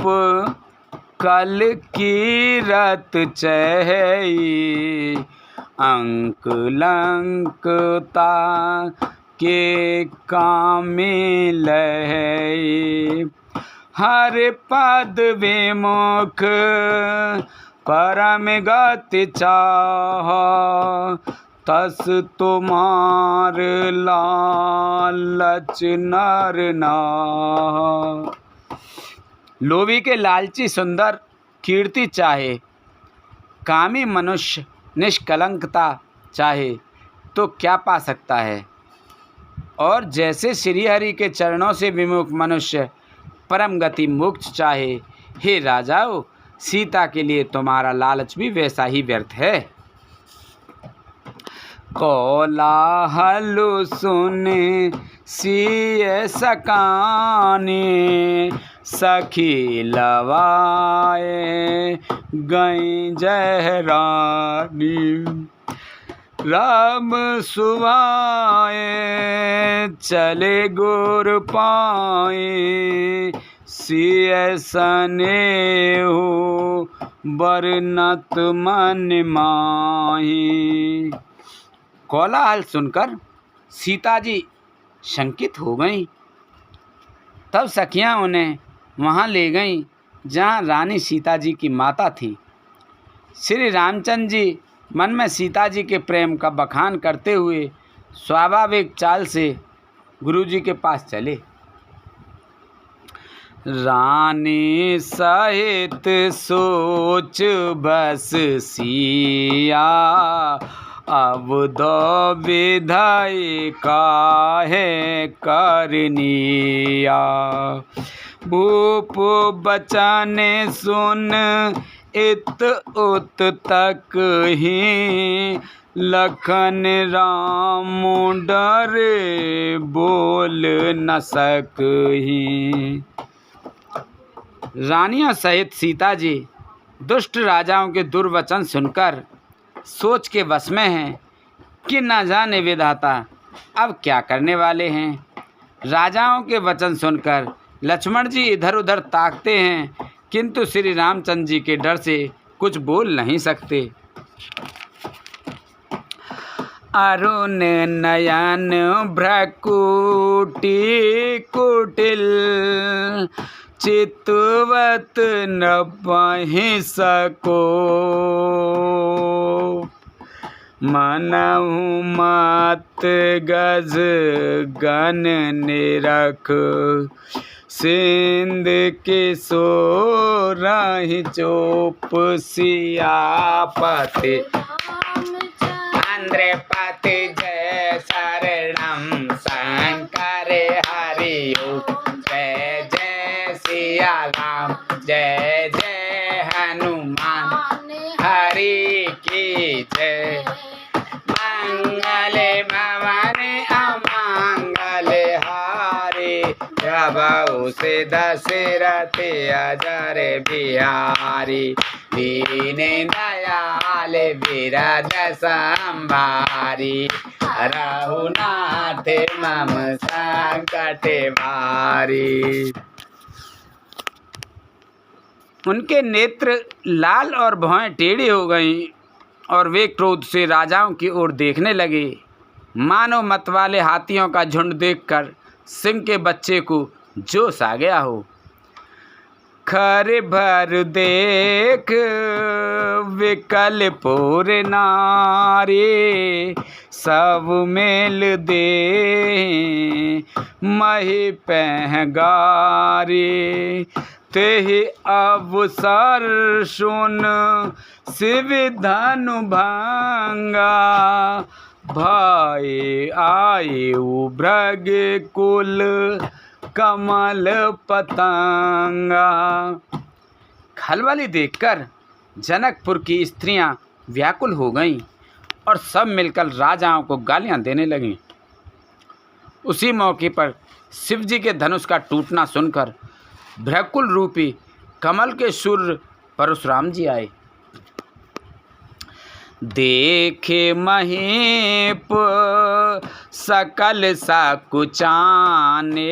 कल की रत चहई, अंक लंकता के कामी लहई। हर पद विमुख परम गति चाह, तस तुम्हार लालच नर नाह। लोभी के लालची सुंदर कीर्ति चाहे, कामी मनुष्य निष्कलंकता चाहे तो क्या पा सकता है। और जैसे श्री हरि के चरणों से विमुख मनुष्य परम गति मोक्ष चाहे, हे राजाओं, सीता के लिए तुम्हारा लालच भी वैसा ही व्यर्थ है। कोलाहल सुने सिय सकाने, सखी लवाए गई जहरानी। राम सुवाए चले गुर पाए, सिय सनेहु बरनत मन माही। कोलाहल सुनकर सीता जी शंकित हो गईं। तब सखियां उन्हें वहां ले गईं जहां रानी सीता जी की माता थी। श्री रामचंद्र जी मन में सीता जी के प्रेम का बखान करते हुए स्वाभाविक चाल से गुरु जी के पास चले। रानी सहित सोच बस सिया, अब दो विधाई काहे करनिया। भूप बचन सुन इत उत तक ही, लखन राम डरे बोल न सकही। रानियों सहित सीता जी दुष्ट राजाओं के दुर्वचन सुनकर सोच के वश में हैं कि न जाने विधाता अब क्या करने वाले हैं। राजाओं के वचन सुनकर लक्ष्मण जी इधर उधर ताकते हैं, किंतु श्री रामचंद्र जी के डर से कुछ बोल नहीं सकते। अरुण नयन भ्रकुटी कुटिल, चितवत न पहि सको। मनहु मत गज गन निरख, सिंध के सोरहि चोप। सियापति चंद्रपति जय शरणम, शंकर हरिओ जय जय सिया राम, जय जय हनुमान हरि की जय। मंगल भवन अमंगल हारे, प्रभु से दशरथ अजर बिहारी। दीन दयाल बिरद संभारी, रघुनाथ मम संकट भारी। उनके नेत्र लाल और भौहें टेढ़ी हो गईं और वे क्रोध से राजाओं की ओर देखने लगे। मानो मतवाले हाथियों का झुंड देखकर सिंह के बच्चे को जोश आ गया हो। खर भर देख विकल पुर नारी, सब मेल दे मही पहगारी। तेहि अवसर सुन शिव धनु भंगा, भाई आए भृग कुल कमल पतंगा। खलबली देखकर जनकपुर की स्त्रियां व्याकुल हो गईं और सब मिलकर राजाओं को गालियां देने लगीं। उसी मौके पर शिवजी के धनुष का टूटना सुनकर भृकुल रूपी कमल के सूर्य परशुराम जी आए। देखे महीप सकल सकुचाने,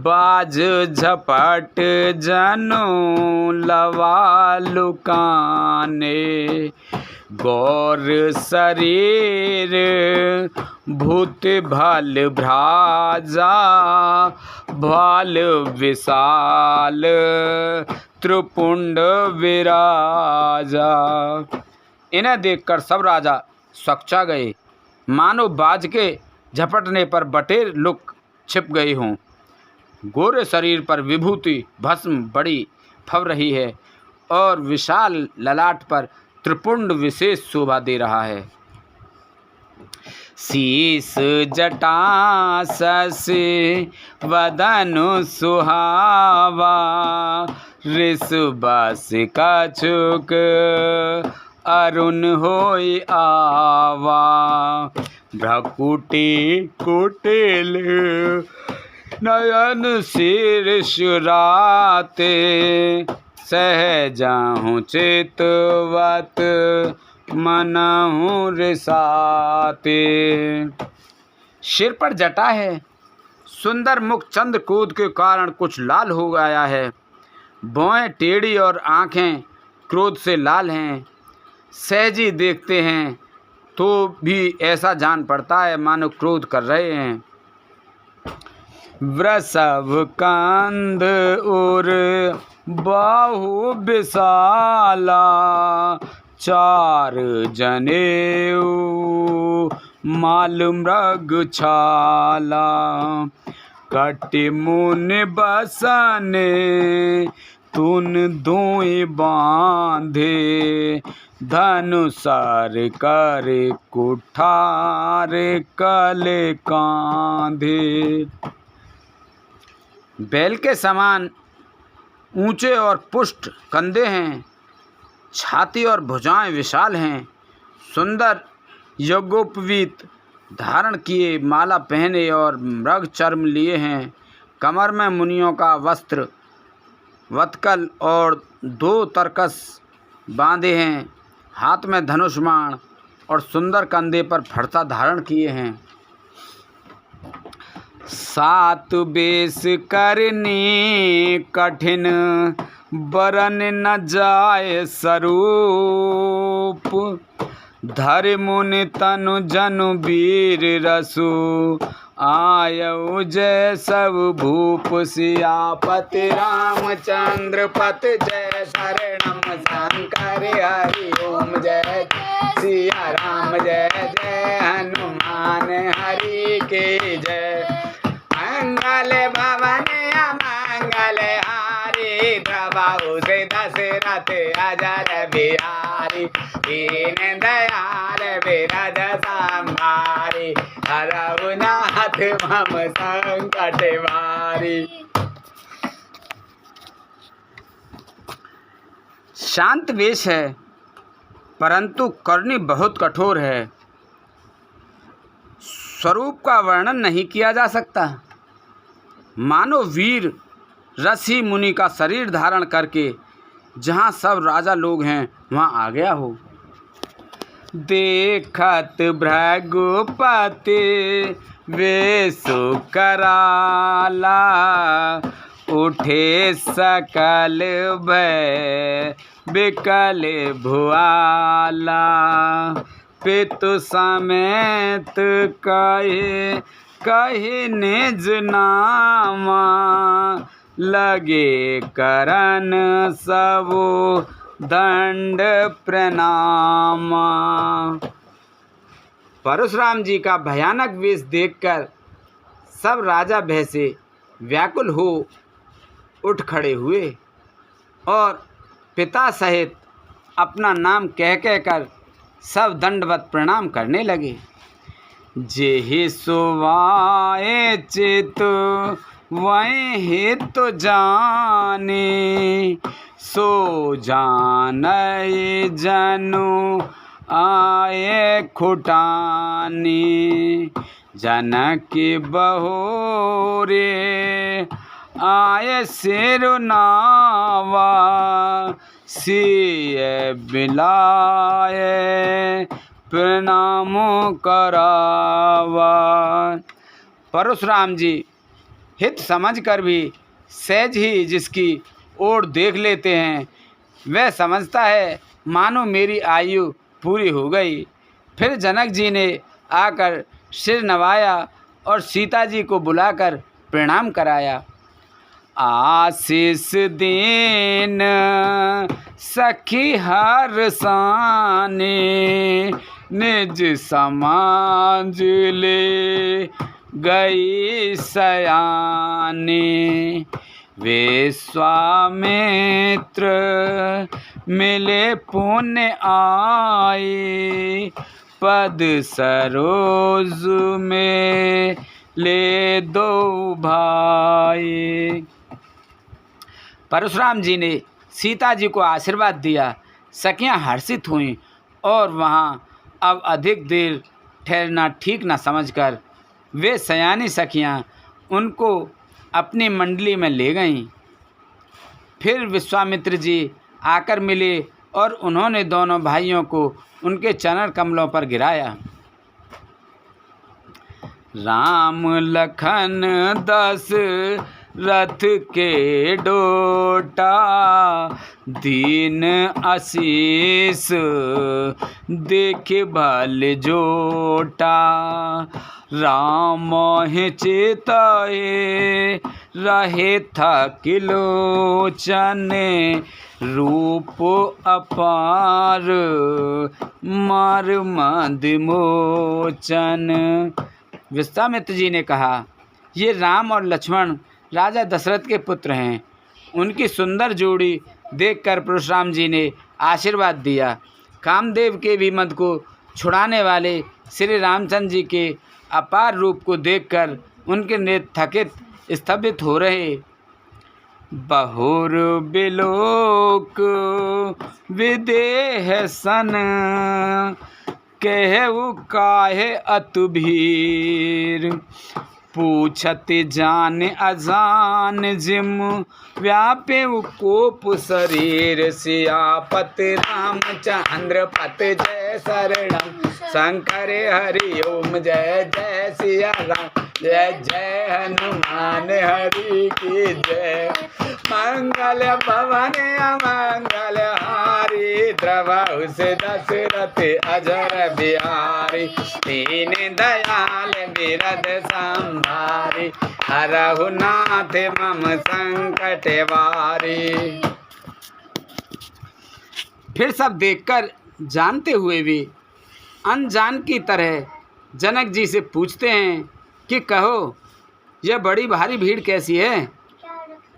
बाज झपट जनु लवा लुकाने। गौर शरीर भूत भल भ्राजा, भाल विशाल त्रिपुंड विराजा। इन्हें देखकर सब राजा सकचा गए, मानो बाज के झपटने पर बटेर लुक छिप गई हों। गोरे शरीर पर विभूति भस्म बड़ी फब रही है और विशाल ललाट पर त्रिपुंड विशेष शोभा दे रहा है। शीस जटा सस वदन सुहावा, ऋषबस कछुक अरुण होय आवा। भ्रकुटी कुटिल नयन शीर्ष राते, सहजाहु चितवत मनहु रिसाते। सिर पर जटा है, सुंदर मुख चंद्रकूद के कारण कुछ लाल हो गया है। भौहें टेढ़ी और आँखें क्रोध से लाल हैं। सहजी देखते हैं तो भी ऐसा जान पड़ता है मानो क्रोध कर रहे हैं। वृषभ कंद और बाहु विशाला, चार जनेऊ माल मृग छाला। कटि मुनि बसने तुन दुई बांधे, धनुषार कर कुठार कले कांधे। बैल के समान ऊंचे और पुष्ट कंधे हैं, छाती और भुजाएं विशाल हैं। सुंदर यज्ञोपवीत धारण किए, माला पहने और मृग चर्म लिए हैं। कमर में मुनियों का वस्त्र वत्कल और 2 तरकस बांधे हैं। हाथ में धनुष बाण और सुंदर कंधे पर फरसा धारण किए हैं। 7 बेस करने कठिन, बरन न जाय स्वरूप। धर मुनि तनु जनु वीर रसु, आयऊ जय सब भूप। सियापति रामचंद्र पत जय, शरणम शंकर हरि ओम जय। सिया राम जय जय, हनुमान हरि के जय। मंगल भवन अमंगल हारी, प्रभु से दशरथ अजर बिहारी। दीन दयाल बिरज संभारी, हरहु नाथ मम संकट भारी। शांत वेश है परंतु करनी बहुत कठोर है। स्वरूप का वर्णन नहीं किया जा सकता। मानो वीर ऋषि मुनि का शरीर धारण करके जहाँ सब राजा लोग हैं वहाँ आ गया हो। देखत भृगुपति वेशु कराला, उठे सकल भय बिकल भुआला। पितु समेत कहे निज नामा, लगे करन सबो दंड प्रणामा। परशुराम जी का भयानक वेश देखकर सब राजा भय से व्याकुल हो उठ खड़े हुए और पिता सहित अपना नाम कह कर सब दंडवत प्रणाम करने लगे। जेहि सुवाए चित वहीं हित जाने, सो जाने जनु आए खुटानी। जनक बहोरे आए सिरुनावा सिय बिलाए प्रणाम करावा। परशुराम जी हित समझकर भी सहज ही जिसकी ओर देख लेते हैं, वह समझता है मानो मेरी आयु पूरी हो गई। फिर जनक जी ने आकर सिर नवाया और सीता जी को बुलाकर प्रणाम कराया। आशीष दीन सखी हर साने निज समाज ले गई सयाने। विश्वामित्र मिले पुण्य आए पद सरोज में ले दो भाई। परशुराम जी ने सीता जी को आशीर्वाद दिया। सखियां हर्षित हुईं और वहां अब अधिक देर ठहरना ठीक न समझकर वे सयानी सखियां उनको अपनी मंडली में ले गईं। फिर विश्वामित्र जी आकर मिले और उन्होंने दोनों भाइयों को उनके चरण कमलों पर गिराया। राम लखन दस रथ के डोटा दीन आशीष देख भल जोटा। राम चिताए रहे था किलोचन रूप अपार मार मद मोचन। विश्वामित्र जी ने कहा, ये राम और लक्ष्मण राजा दशरथ के पुत्र हैं। उनकी सुंदर जोड़ी देखकर परशुराम जी ने आशीर्वाद दिया। कामदेव के भी मद को छुड़ाने वाले श्री रामचंद्र जी के अपार रूप को देखकर उनके नेत्र थकित स्तंभित हो रहे। बहुर बिलोक विदेह सन कहु काहे अतु भीर। पूछत जान अजान जिम व्यापे कोप शरीर। सियापत रामचंद्र पत जय शरणम शंकर हरि ओम जय जय सिया राम जय जय हनुमान हरि की जय। मंगल भवन अमंगल हारी द्रवहु से दशरथ अजर बिहारी। दीन दयाल बिरद संभारी हरहु नाथ मम संकट वारी। फिर सब देखकर जानते हुए भी अनजान की तरह जनक जी से पूछते हैं कि कहो, यह बड़ी भारी भीड़ कैसी है?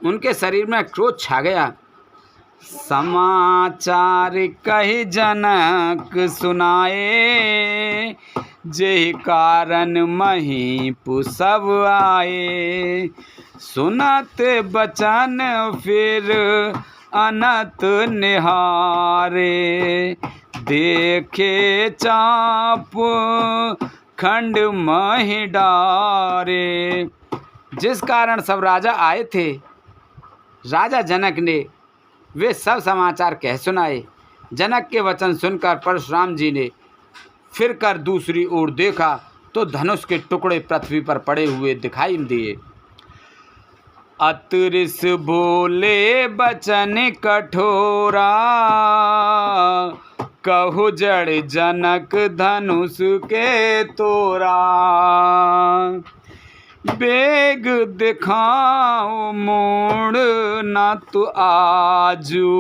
उनके शरीर में क्रोध छा गया। समाचार कही जनक सुनाए जेहि कारण महीपु सब आए। सुनत बचन फिर अनत निहारे देखे चाप खंड मही डारे। जिस कारण सब राजा आए थे, राजा जनक ने वे सब समाचार कह सुनाए। जनक के वचन सुनकर परशुराम जी ने फिर कर दूसरी ओर देखा तो धनुष के टुकड़े पृथ्वी पर पड़े हुए दिखाई दिए। अतृष बोले बचन कठोरा कहु जड़ जनक धनुष के तोरा। बेग दिखाओ मोड़ न तो आजू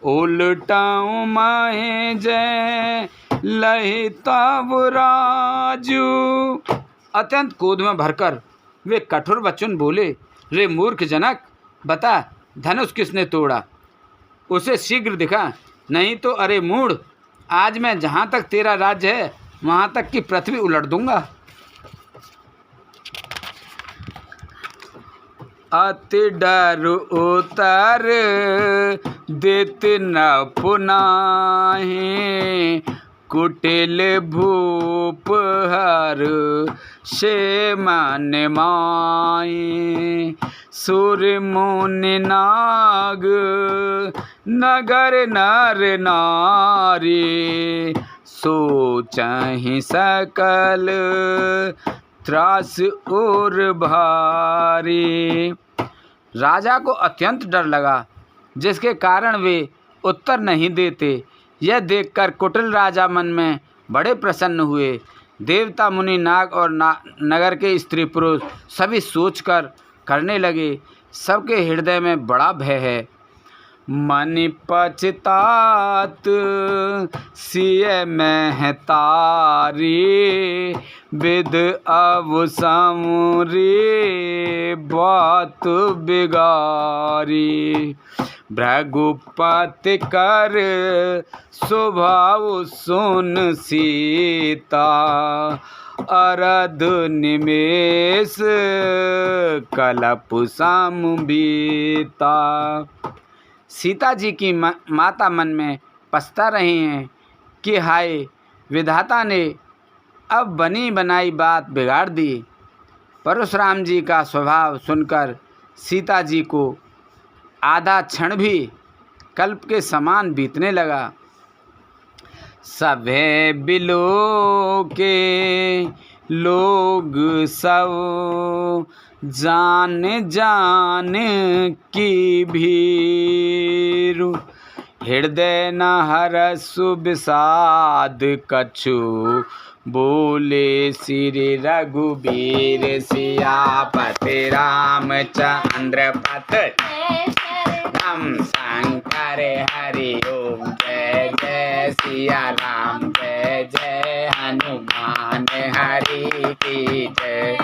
उलटाऊं महे जय लहि तब राजू। अत्यंत क्रोध में भरकर वे कठोर वचन बोले, रे मूर्ख जनक, बता धनुष किसने तोड़ा? उसे शीघ्र दिखा, नहीं तो अरे मूढ़, आज मैं जहाँ तक तेरा राज्य है वहाँ तक की पृथ्वी उलट दूंगा। अति डर उतर देत न पुनाहे कुटिल भूप हर से मन माए। सूर्य मुनि नाग नगर नर नारी, सोचहि सकल त्रास और भारी। राजा को अत्यंत डर लगा, जिसके कारण वे उत्तर नहीं देते। यह देखकर कुटिल राजा मन में बड़े प्रसन्न हुए। देवता मुनि नाग और नगर के स्त्री पुरुष सभी सोचकर करने लगे, सबके हृदय में बड़ा भय है। मन पछतात सिय में तारी, विद अब समरी बात बिगारी। भृगुपति कर स्वभाव सुन सीता, अरध निमेष कलप बीता। सीता जी की माता मन में पछता रही हैं कि हाय, विधाता ने अब बनी बनाई बात बिगाड़ दी। परशुराम जी का स्वभाव सुनकर सीता जी को आधा क्षण भी कल्प के समान बीतने लगा। सभे बिलो के लोग सब जान जान की भीर, हृदय न हरसु विषाद कछु, बोले श्री रघुबीर सियापति रामचंद्र पथ हम शंकर हरि ओम। जय जय सिया राम, जय जय हनुमान हरि की जय।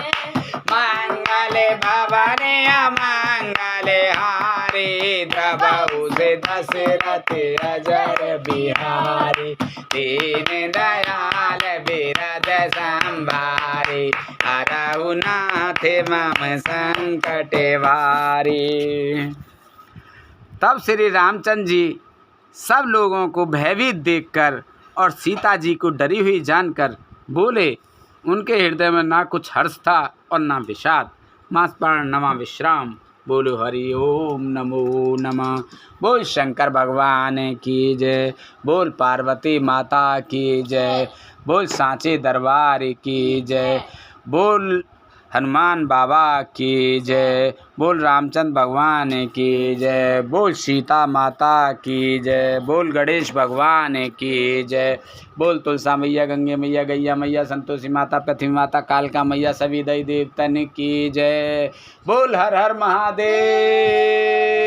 मंगल भवन अमंगल हारी, द्रवहु से दशरथ अजर बिहारी। दीन दयाल बिरद संभारी, हरहु नाथ मम संकट भारी। तब श्री रामचंद्र जी सब लोगों को भयभीत देखकर और सीता जी को डरी हुई जानकर बोले। उनके हृदय में ना कुछ हर्ष था और ना विषाद। मांसपाण नमा विश्राम। बोलो हरि ओम नमो नमः। बोल शंकर भगवान की जय। बोल पार्वती माता की जय। बोल सांचे दरबार की जय। बोल हनुमान बाबा की जय। बोल रामचंद्र भगवान की जय। बोल सीता माता की जय। बोल गणेश भगवान की जय। बोल तुलसा मैया, गंगे मैया, गैया मैया, संतोषी माता, पृथ्वी माता, कालका मैया, सभी दई देवतन की जय। बोल हर हर महादेव।